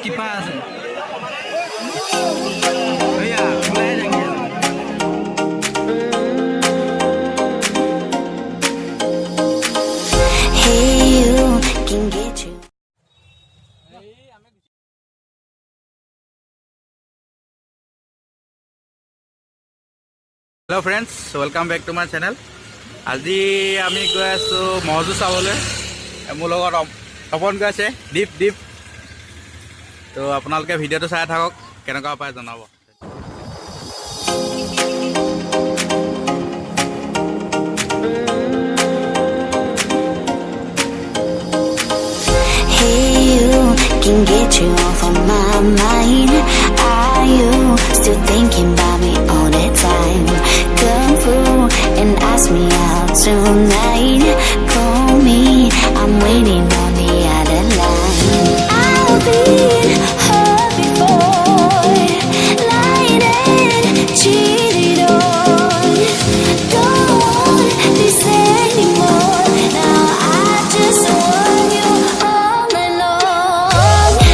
टिपा আছে भैया बुलाया जाएंगे hello friends welcome back to my channel आज आम गई आसो महजू चाबले मोर लगत तपन गई आसे दीप दीप तो आपनालोके भिडिओ चाई थाকক केनेकुवा पाय जनाब Can get you off of my mind. Are you still thinking about me all the time? Come through and ask me out tonight. Call me, I'm waiting on the other line. I've been hurt before, lied and cheated on. Don't want this anymore. Now I just want you all night long.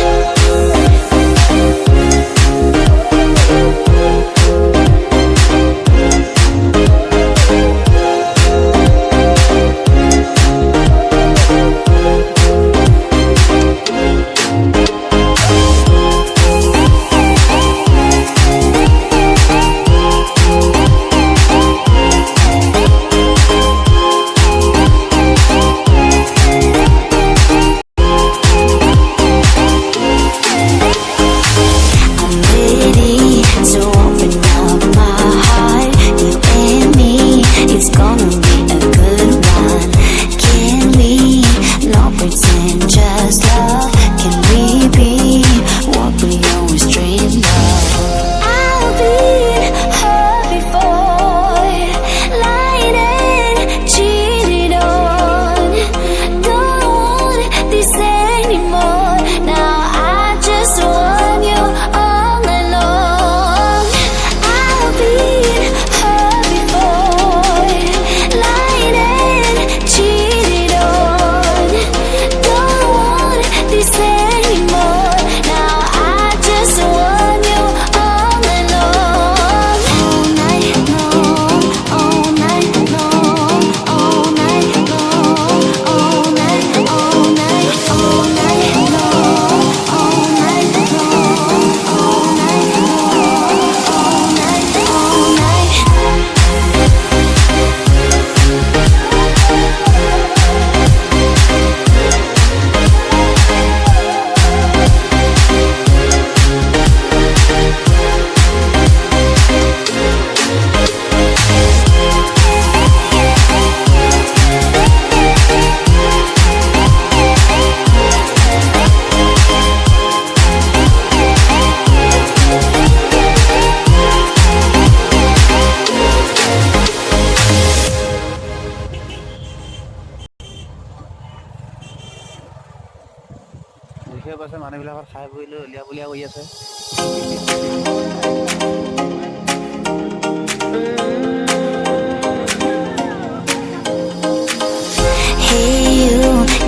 देखिए पास मानुबिल खाई बई उलिया बुलिया कर आसे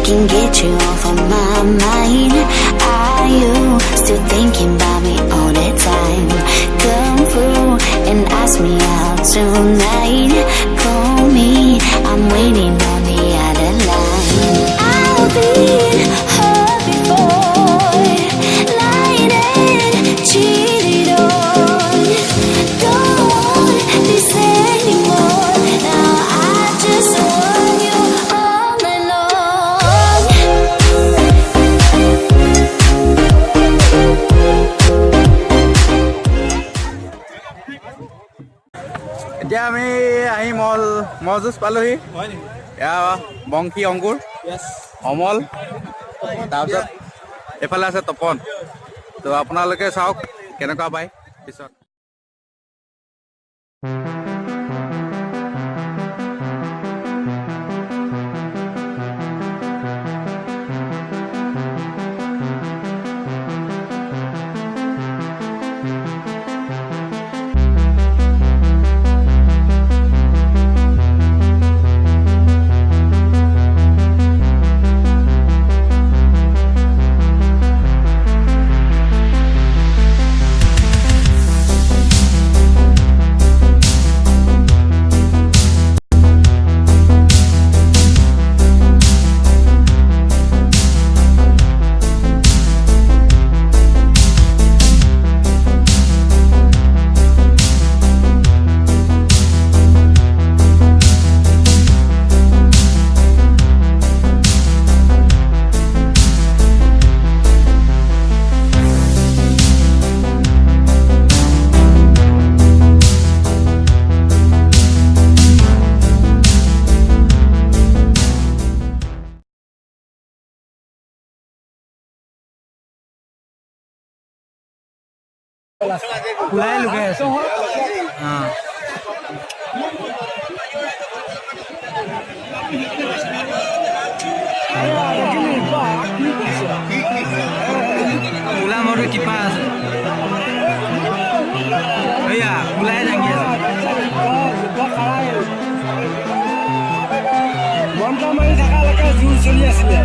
Can get you off of my mind. Are you still thinking about me all the time? Come through and ask me out tonight. Call me, I'm waiting on the other line. I've been hurt before, lied and cheated on. Don't want this anymore. Now I just want you all night long. এতিয়া আমি আহি মজুজ পালোহি এয়া বংশী অংকুৰ অমল তাৰপিছত এফালে আছে তপন তো আপোনালোকে চাওক কেনেকুৱা পায় পিছত ওলাই লুকাই আছে অঁ ওলা মোৰটো কিপা আছে এয়া ওলাই দাঙি আছে ঘণ্টা মাৰি থকালৈকে জোৰ চলি আছিলে